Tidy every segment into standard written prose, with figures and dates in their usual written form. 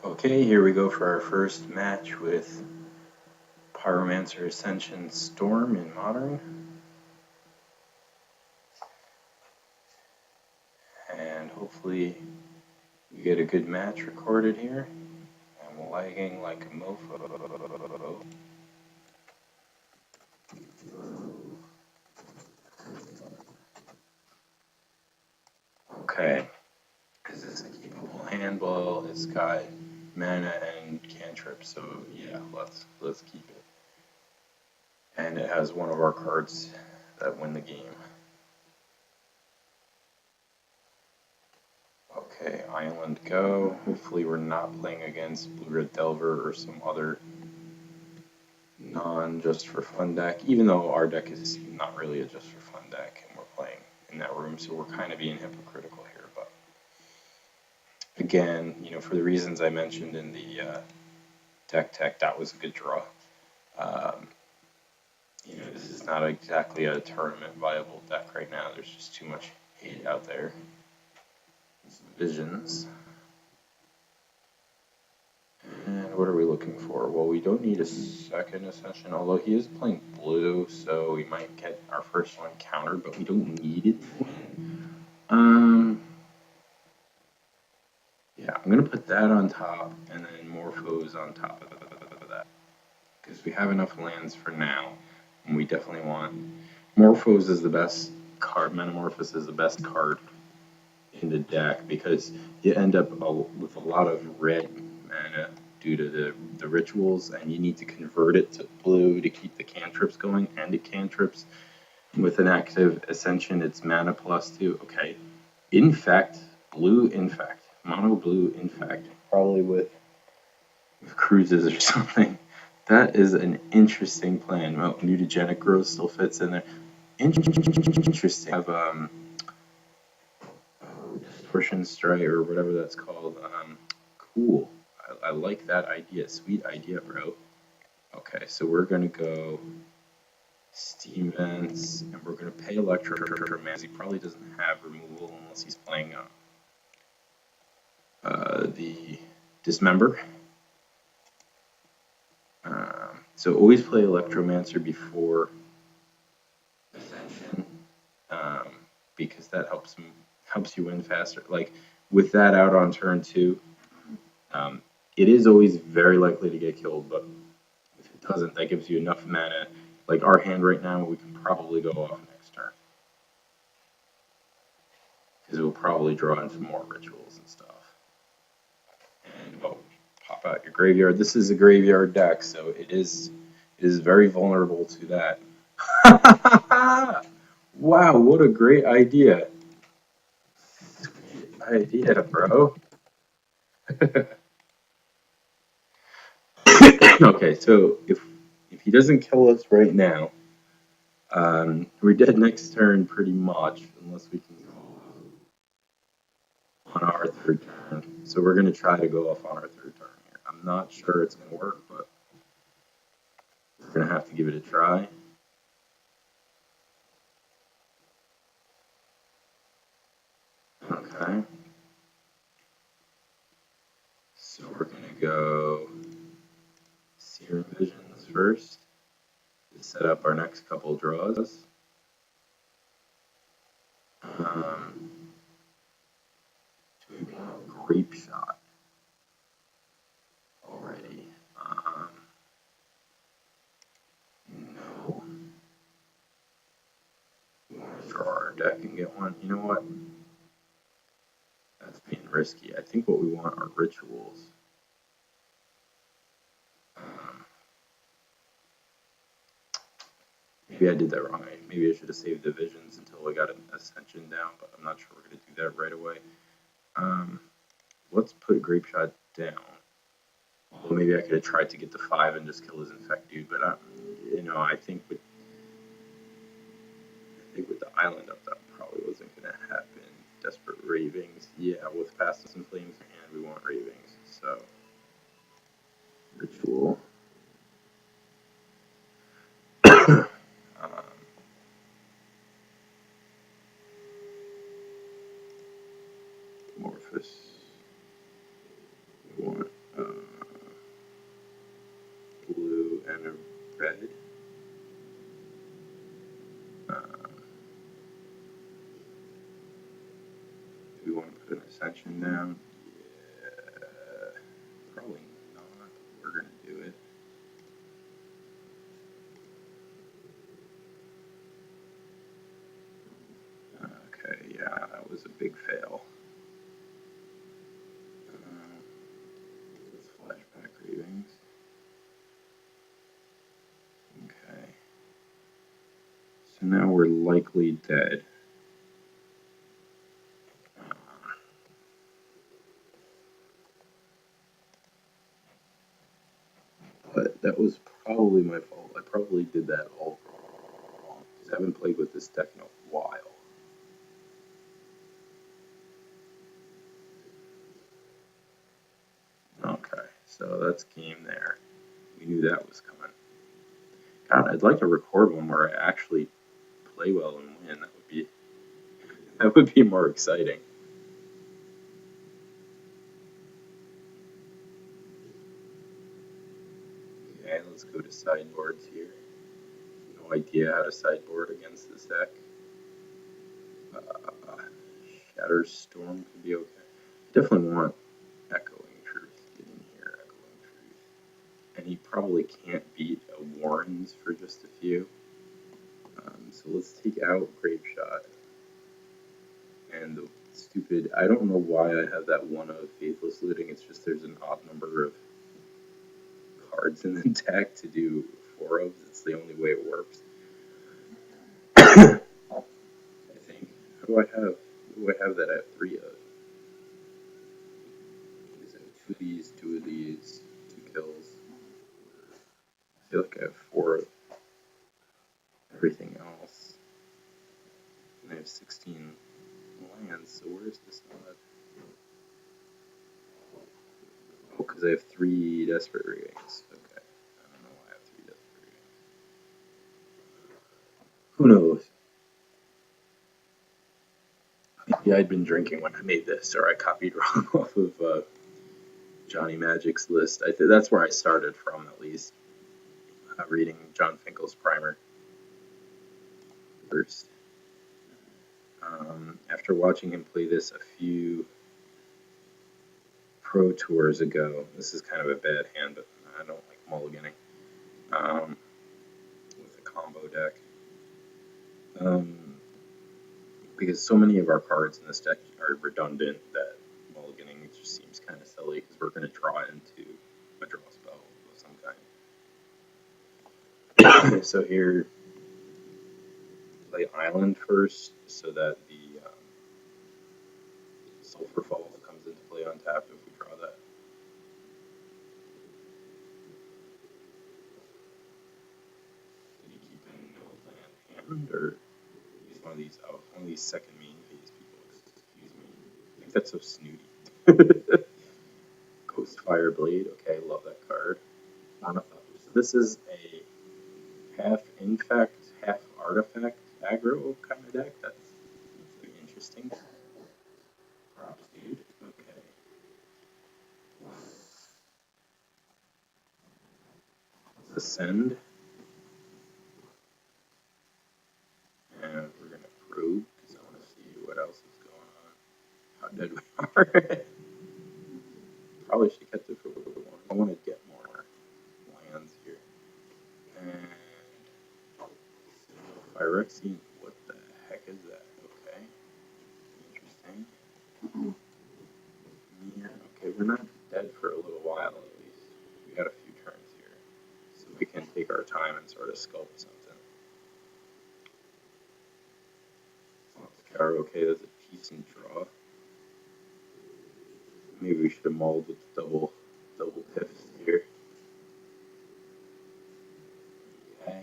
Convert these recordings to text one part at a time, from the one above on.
Okay, here we go for our first match with Pyromancer Ascension Storm in Modern. And hopefully we get a good match recorded here. I'm lagging like a mofo. Okay, this is a keepable handball. It's got mana and cantrip, so yeah, let's keep it. And it has one of our cards that win the game. Okay, Island go. Hopefully we're not playing against Blue-Red Delver or some other non-just for fun deck, even though our deck is not really a just for fun deck and we're playing in that room, so we're kind of being hypocritical here. But again, for the reasons I mentioned in the deck tech, that was a good draw. This is not exactly a tournament viable deck right now. There's just too much hate out there. Some visions. And what are we looking for? Well, we don't need a second Ascension, although he is playing blue, so we might get our first one countered, but we don't need it. Yeah, I'm going to put that on top, and then Morphos on top of that, because we have enough lands for now, and we definitely want... Morphos is the best card, Metamorphosis is the best card in the deck, because you end up with a lot of red mana due to the rituals, and you need to convert it to blue to keep the cantrips going, and the cantrips with an active Ascension, it's mana +2. Okay, Infect, blue Infect, mono blue Infect, probably with cruises or something. That is an interesting plan. Well, mutagenic growth still fits in there. Interesting. Have Distortion Strike or whatever that's called. Cool. I like that idea. Sweet idea, bro. Okay, so we're gonna go Steam Vents, and we're gonna pay Electromancer. He probably doesn't have removal unless he's playing the Dismember. So always play Electromancer before Ascension, because that helps you win faster. Like with that out on turn 2, it is always very likely to get killed, but if it doesn't, that gives you enough mana. Like our hand right now, we can probably go off next turn, because we'll probably draw in some more rituals and stuff. And pop out your graveyard. This is a graveyard deck, so it is very vulnerable to that. Wow, what a great idea. Sweet idea, bro. Okay, so if he doesn't kill us right now, we're dead next turn pretty much, unless we can go on our third turn. So we're going to try to go off on our third turn here. I'm not sure it's going to work, but we're going to have to give it a try. Okay. So we're going to go Serum Visions first to set up our next couple draws. Do we want Grape Shot already? No. We want to draw our deck and get one. You know what? That's being risky. I think what we want are rituals. Maybe I did that wrong. Maybe I should have saved the visions until I got an Ascension down, but I'm not sure we're going to do that right away. Let's put Grape Shot down. Well, maybe I could have tried to get the 5 and just kill his Infect dude, but I think with the island up, that probably wasn't going to happen. Desperate Ravings. Yeah, with Fastest and Flames in hand, we want Ravings. So, Ritual. Morphos. We want Ascension down. Yeah, probably not. We're gonna do it. Okay, yeah, that was a big fail. Let's flashback readings. Okay. So now we're likely dead. But that was probably my fault. I probably did that all wrong. Because I haven't played with this deck in a while. Okay, so that's game there. We knew that was coming. God, I'd like to record one where I actually play well and win. That would be more exciting. Okay, let's go to sideboards here. No idea how to sideboard against this deck. Shatter Storm could be okay. Definitely want Echoing Truth. Get in here, Echoing Truth. And he probably can't beat a Warrens for just a few. So let's take out Graveshot. And the stupid, I don't know why I have that one of Faithless Looting. It's just there's an odd number of cards in the deck to do 4 of. It's the only way it works. I think. What do I have that I have 3 of? Is it 2 of these, 2 of these, 2 kills? I feel like I have 4 of everything else. And I have 16 lands, so where's this mod? Oh, because I have 3 Desperate Readings. Okay. I don't know why I have 3 Desperate Readings. Who knows? Maybe I'd been drinking when I made this, or I copied wrong off of Johnny Magic's list. That's where I started from, at least. Reading Jon Finkel's primer first. After watching him play this a few pro tours ago, this is kind of a bad hand, but I don't like mulliganing with a combo deck. Because so many of our cards in this deck are redundant that mulliganing just seems kind of silly because we're going to draw into a draw spell of some kind. So here, play Island first so that the Sulphur Falls comes into play untapped if we draw that. Did he keep in no land hand or use one of these? Oh, one of these second main phase people. Excuse me. I think that's so snooty. Ghostfire Blade. Okay, love that card. So this is a half infect, half artifact aggro kind of deck. That's very interesting. Props, dude. Okay. Let's ascend. And we're going to probe because I want to see what else is going on. How dead we are. Probably should have kept it for one. I want to get more lands here. And Phyrexian, what the heck is that? Okay. Interesting. Yeah, okay, we're not dead for a little while at least. We got a few turns here. So we can take our time and sort of sculpt something. Okay, that's a decent draw. Maybe we should have mauled with double pips here. Okay.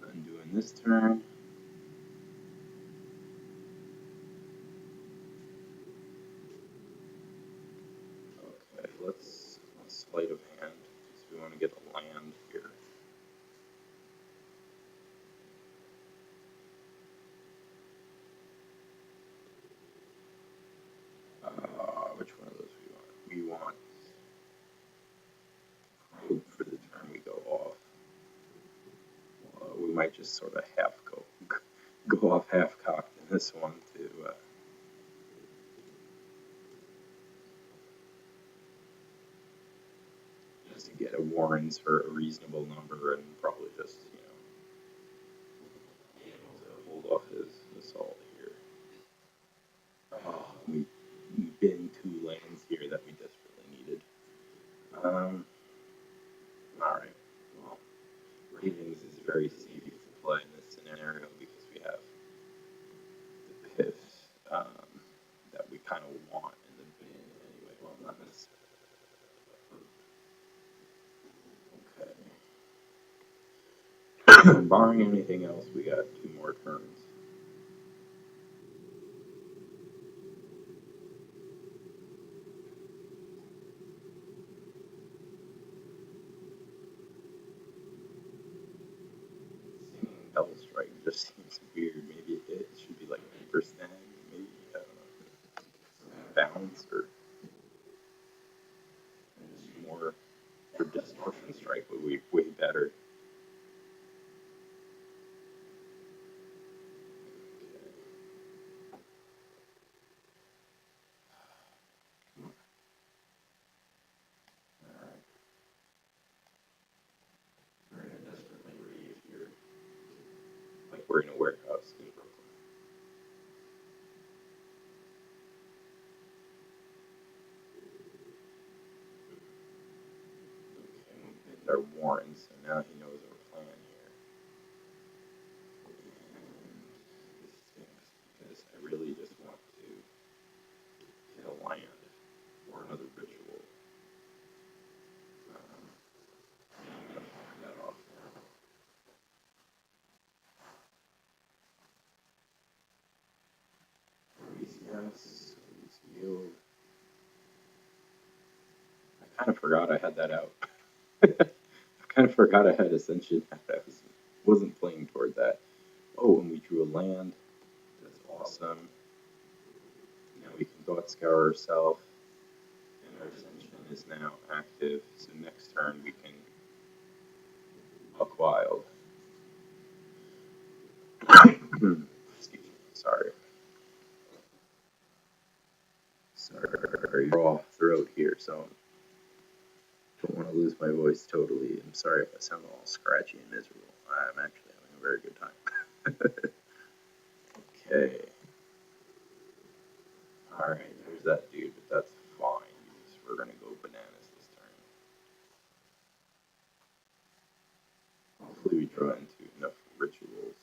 Undoing this turn. Okay, let's sleight of hand because we want to get a land here. Which one of those we want? We want probe for the turn we go off. We might just sort of go off half cocked in this one to to get a Warrens for a reasonable number and probably just, be able to hold off his assault here. Oh, we bin 2 lands here that we desperately needed. Alright, well, Ravens is very safe to play in this scenario because we have the piffs that we kind of want in the bin anyway. Well, not necessarily. Okay. Barring anything else, we got 2 more turns. Double strike just seems weird. Maybe it should be like Paper Stag, maybe, I don't know. Bounce or just more for Distortion Strike would be way better. We're gonna desperately read here. Like we're in a warehouse in Brooklyn. Okay, we picked our Warrens, so now he knows our plan here. And this stinks because I really just want to hit a land or another ritual. I'm gonna find that off. Yes, yield. I kind of forgot I had that out. I kind of forgot I had Ascension out. I wasn't playing toward that. Oh, and we drew a land. That's awesome. Now we can Thought Scour ourselves. And our Ascension is now active. So next turn we can Buck Wild. Excuse me. Sorry. Sorry. Raw throat here, so don't want to lose my voice totally. I'm sorry if I sound all scratchy and miserable. I'm actually having a very good time. Okay. Alright, there's that dude, but that's fine because we're gonna go bananas this turn. Hopefully we draw into enough rituals.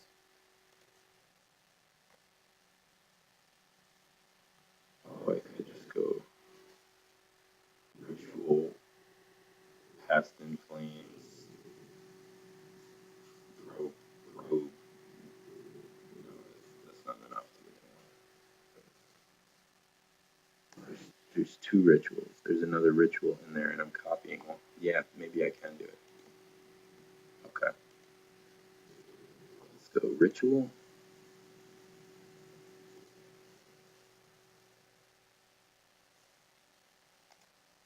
Oh, I could just go ritual, Past in Flames, rope. No, that's not enough to get one. There's 2 rituals. There's another ritual in there, and I'm copying one. Yeah, maybe I can do it. Okay. Let's go ritual.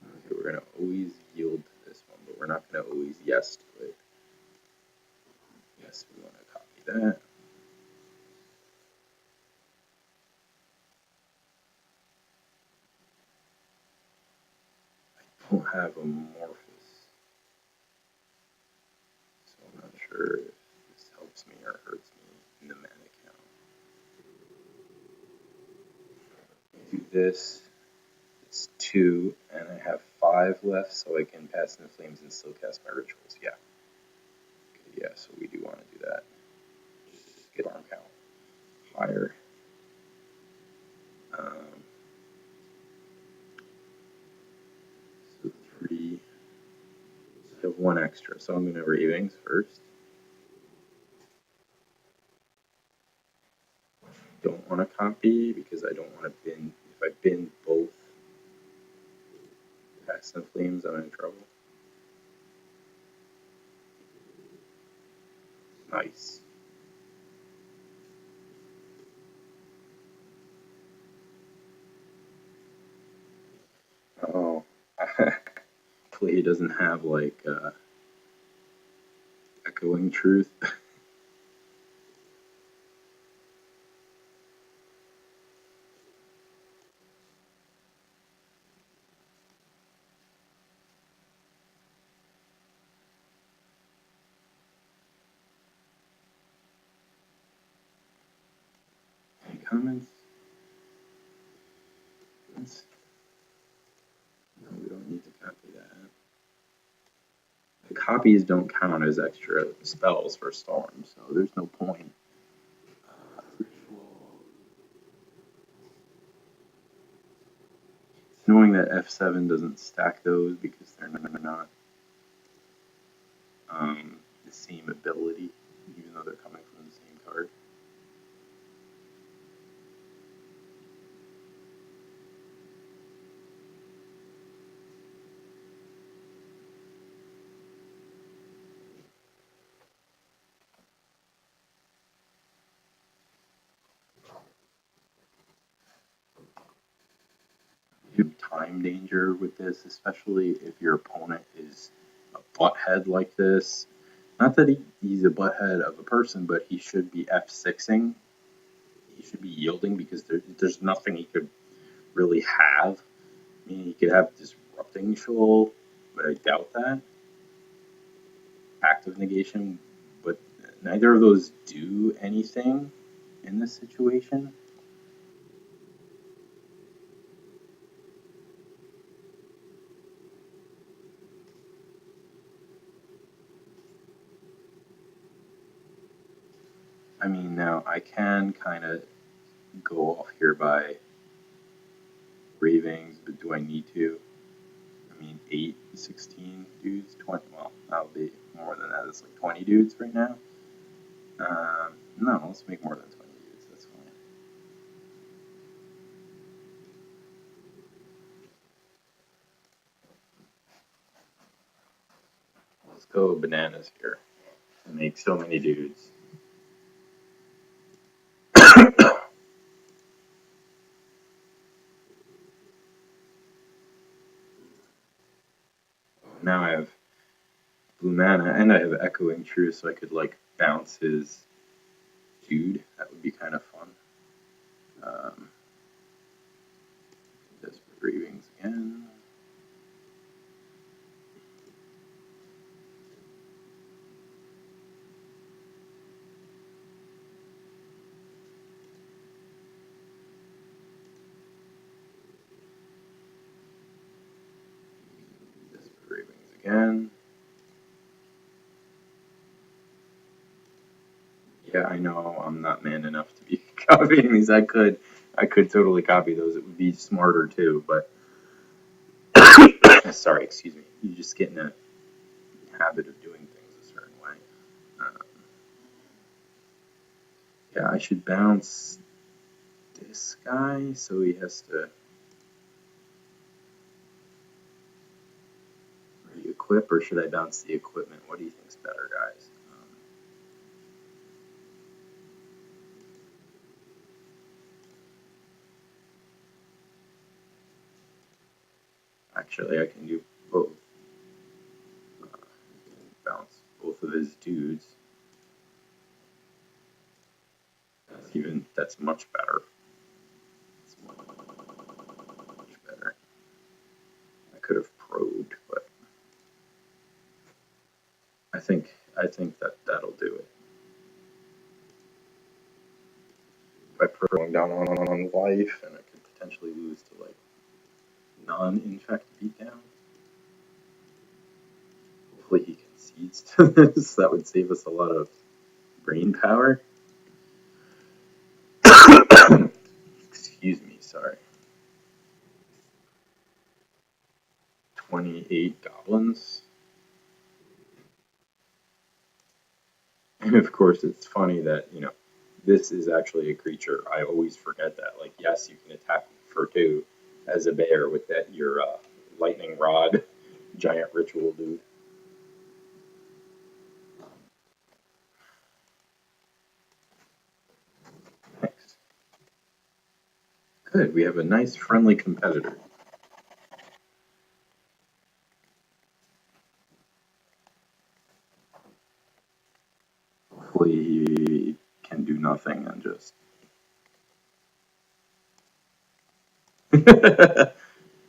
Okay, we're gonna always yield to this one, but we're not gonna always yes to it. Yes, we want to copy that. I don't have Amorphous, so I'm not sure if this helps me or hurts me in the mana count. Do this. It's 2, and I have 5 left, so I can Pass in Flames and still cast my rituals. Yeah. Okay, yeah, so we do want to do that. Just get arm count higher. So 3. So I have 1 extra, so I'm going to Ravings first. Don't want to copy because I don't want to bin. If I bin both Pass in Flames, I'm in trouble. Nice. Oh, hopefully he doesn't have like Echoing Truth. comments? No, we don't need to copy that. The copies don't count as extra spells for Storm, so there's no point. Knowing that F7 doesn't stack those because they're not the same ability, even though they're coming from the same card. You have time danger with this, especially if your opponent is a butthead like this. Not that he's a butthead of a person, but he should be F6ing. He should be yielding because there's nothing he could really have. I mean, he could have Disrupting Shoal, but I doubt that. Active Negation, but neither of those do anything in this situation. I mean, now I can kind of go off here by Ravings, but do I need to? I mean, 8, 16 dudes, 20, well, that'll be more than that. It's like 20 dudes right now. No, let's make more than 20 dudes, that's fine. Let's go bananas here and make so many dudes. Now I have blue mana and I have Echoing Truth, so I could like bounce his dude. That would be kind of fun. Desperate Ravings again. Desperate Ravings again. Yeah, I know I'm not man enough to be copying these. I could totally copy those. It would be smarter too, but sorry, excuse me. You just get in a habit of doing things a certain way. Yeah, I should bounce this guy, so he has to re-equip, or should I bounce the equipment? What do you think's better, guys? Actually, I can do both. Bounce both of his dudes. That's much better. That's much better. I could have probed, but I think that'll do it. By going down on life, and I could potentially lose to like non-infect beatdown. Hopefully he concedes to this. That would save us a lot of brain power. Excuse me, sorry. 28 goblins. And of course, it's funny that, this is actually a creature. I always forget that. Like, yes, you can attack for 2 as a bear with your lightning rod giant ritual dude. Thanks. Good, we have a nice friendly competitor. Hopefully he can do nothing and just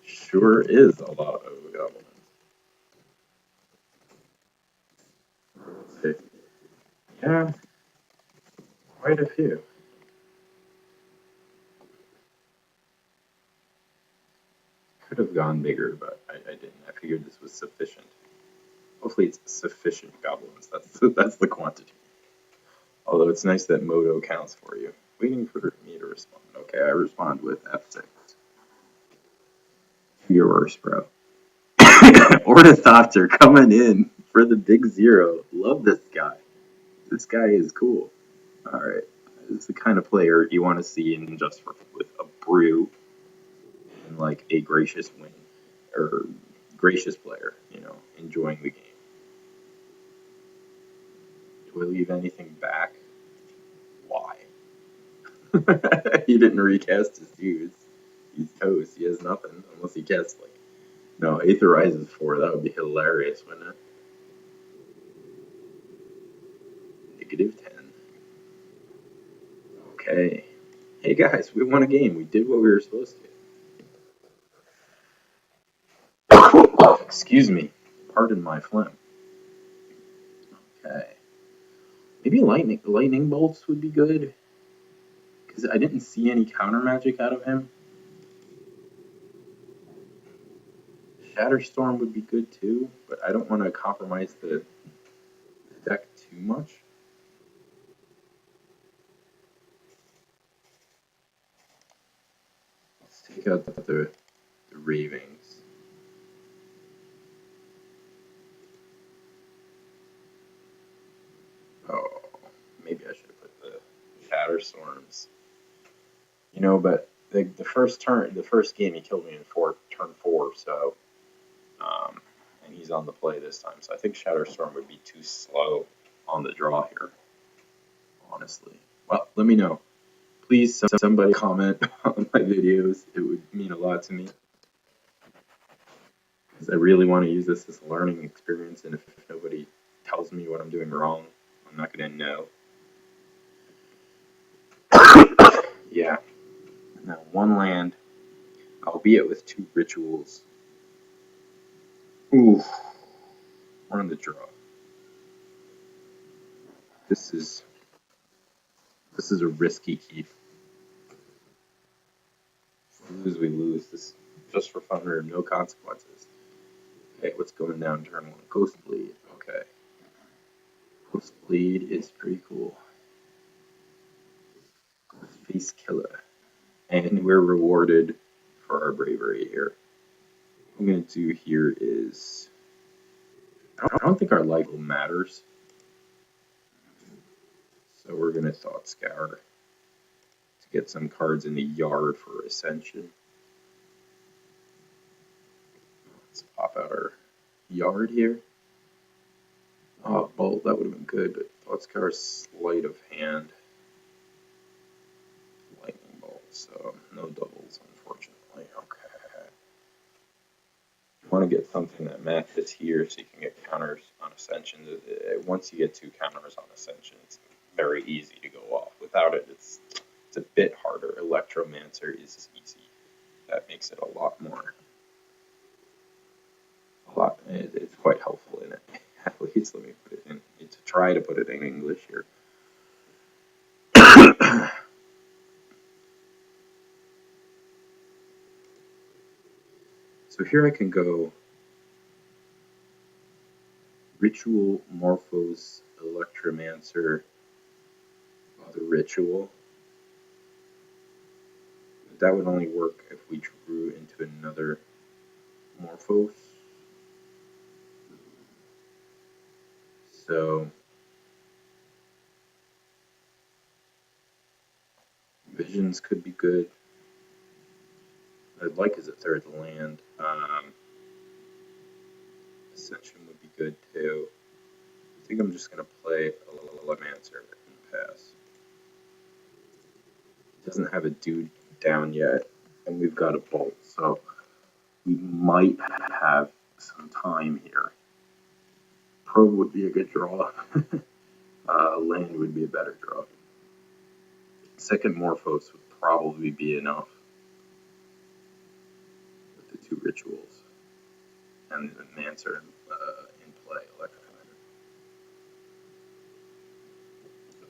sure is a lot of goblins. Yeah, quite a few. could have gone bigger, but I didn't. I figured this was sufficient. Hopefully it's sufficient goblins. That's the quantity. Although it's nice that Moto counts for you. Waiting for me to respond. Okay, I respond with F6. You're worse, bro. Ornithopter coming in for the big 0. Love this guy. This guy is cool. Alright. This is the kind of player you want to see in Just for with a brew and like a gracious win. Or gracious player, enjoying the game. Do I leave anything back? Why? He didn't recast his dudes. He's toast. He has nothing unless he gets like. No, Aetherizes 4. That would be hilarious, wouldn't it? -10. Okay. Hey guys, we won a game. We did what we were supposed to. Excuse me. Pardon my phlegm. Okay. Maybe lightning bolts would be good. Because I didn't see any counter magic out of him. Shatterstorm would be good too, but I don't want to compromise the deck too much. Let's take out the Ravings. Oh, maybe I should have put the Shatterstorms. But the first game he killed me in turn 4, so and he's on the play this time, so I think Shatterstorm would be too slow on the draw here, honestly. Well, let me know. Please, somebody comment on my videos. It would mean a lot to me. Because I really want to use this as a learning experience, and if nobody tells me what I'm doing wrong, I'm not going to know. Yeah. Now, 1 land, albeit with 2 rituals. Ooh. We're on the draw. This is a risky keep. Lose, we lose. This just for fun or no consequences. Okay, what's going down turn 1? Ghostbleed. Okay. Ghostbleed is pretty cool. Face Killer. And we're rewarded for our bravery here. What I'm going to do here is... I don't think our life matters. So we're going to Thought Scour to get some cards in the yard for Ascension. Let's pop out our yard here. Oh, Bolt, that would have been good, but Thought Scour sleight of hand. Lightning Bolt, so no doubles, unfortunately. Okay. You want to get something that matches here so you can get counters on Ascension. Once you get 2 counters on Ascension, it's very easy to go off. Without it, it's a bit harder. Electromancer is easy. That makes it a lot more. It's quite helpful in it. At least let me put it in. To try to put it in English here. So here I can go Ritual, Morphos, Electromancer, other Ritual. But that would only work if we drew into another Morphos. So Visions could be good. What I'd like is a 3rd land. Ascension would be good too. I think I'm just going to play Electromancer and pass. It doesn't have a dude down yet, and we've got a Bolt, so we might have some time here. Probe would be a good draw. Land would be a better draw. 2nd Morphos would probably be enough with the 2 rituals and the Mancer in play.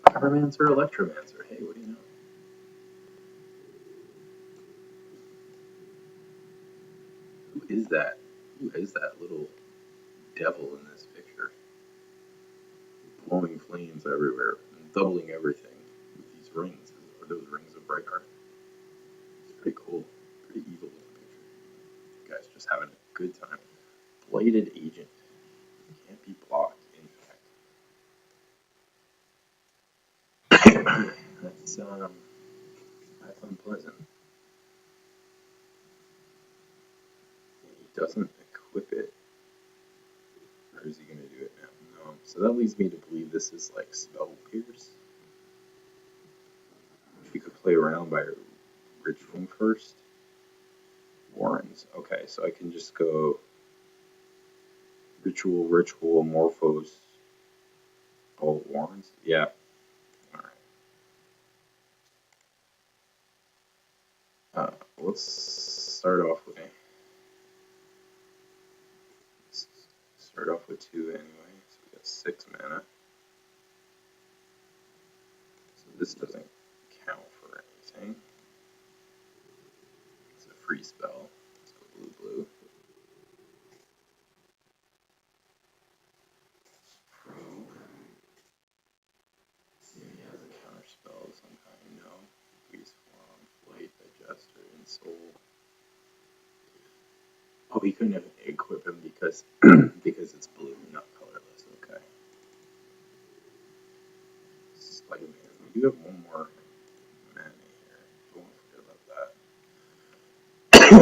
Pyromancer, Electromancer. Hey, what do you know? is that? Who is that little devil in this picture? Blowing flames everywhere and doubling everything with these rings. Are those rings of Brightheart? It's pretty cool. Pretty evil looking picture. Guy's just having a good time. Blighted Agent. Can't be blocked, in fact. That's unpleasant. He doesn't equip it. Or is he going to do it now? No. So that leads me to believe this is like Spell Pierce. We could play around by ritual first. Warrens. Okay, so I can just go ritual, Morphos, Bolt Warrens. Yeah. Alright. Let's start off with two anyway. So we got 6 mana. So this doesn't count for anything. It's a free spell. Let's go blue. See if he has a counter spell of some kind. No. Freeze Form, Flight, Digester, and Soul. Oh, he couldn't equip him because because it's blue, not colorless. Okay. Spider-Man. We do have one more mana here. Don't forget about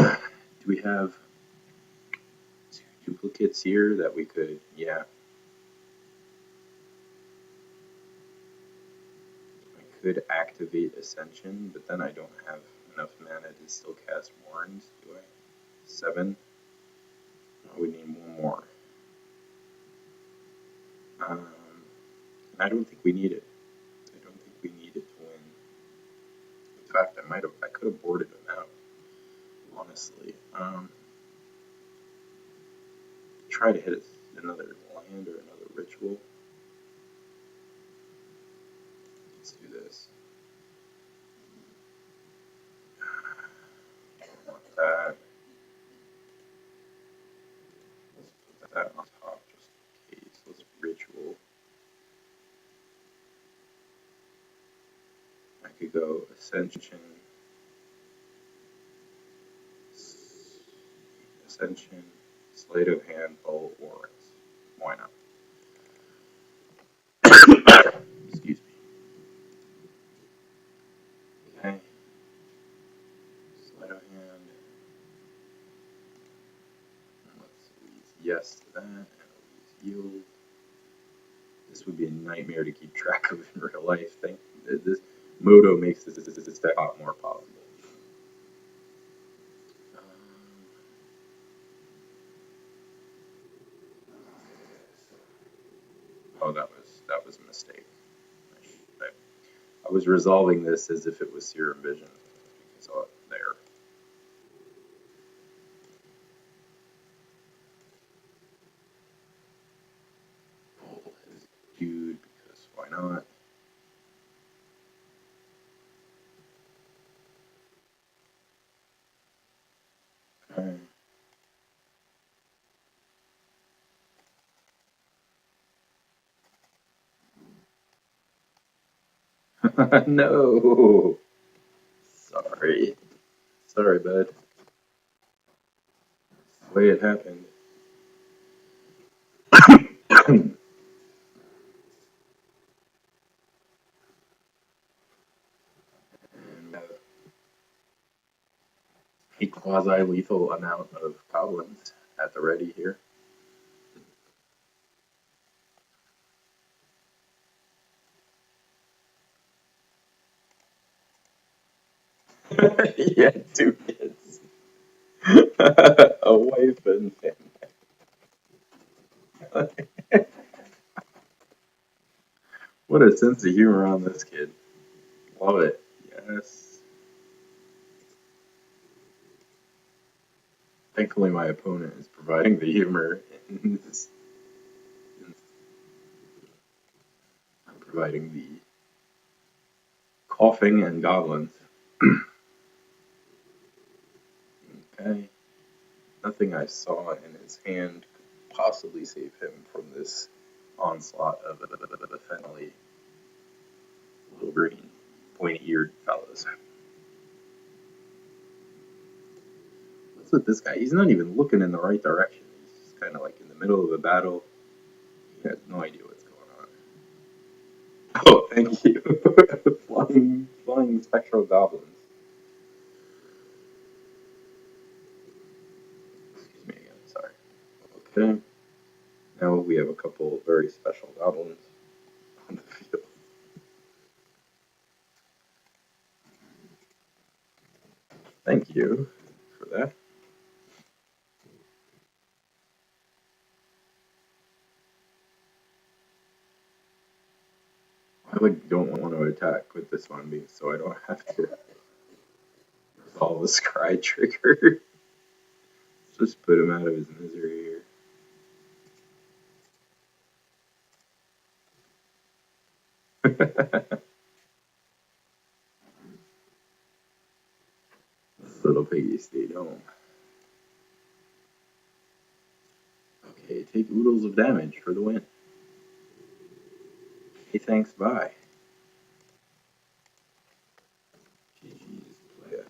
that. Do we have 2 duplicates here that we could? Yeah. I could activate Ascension, but then I don't have enough mana to still cast Warrens, do I? 7. Oh, we need one more. I don't think we need it. I don't think we need it to win. In fact, I could have boarded him out. Honestly, try to hit another land or another ritual. Let's do this. Don't want that. Let's put that on top just in case. Let's ritual. I could go Ascension, Sleight of Hand, Bolt, Warrens. Why not? Excuse me. Okay. Sleight of Hand. Let's yes to that, and yield. This would be a nightmare to keep track of in real life. This Moto makes this deck a lot more possible. Oh, that was a mistake. I was resolving this as if it was Serum Vision. I saw it there. Pull his dude because why not? Okay. No. Sorry, bud. The way it happened. And a quasi-lethal amount of goblins at the ready here. Yeah, 2 kids. A wife and family. What a sense of humor on this kid. Love it. Yes. Thankfully, my opponent is providing the humor. I'm providing the coughing and goblins. Okay. Nothing I saw in his hand could possibly save him from this onslaught of Fenley little green, pointy-eared fellows. What's with this guy? He's not even looking in the right direction. He's just kind of like in the middle of a battle. He has no idea what's going on. Oh, thank you. Flying spectral goblins. Excuse me again, sorry. Okay. Now we have a couple very special goblins on the field. Thank you for that. I like don't want to attack with this one so I don't have to resolve the scry trigger. Let's just put him out of his misery here. This little piggy stayed home. Okay, take oodles of damage for the win. Hey, thanks, bye. GG's, playa.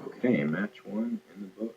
Okay, match 1 in the book.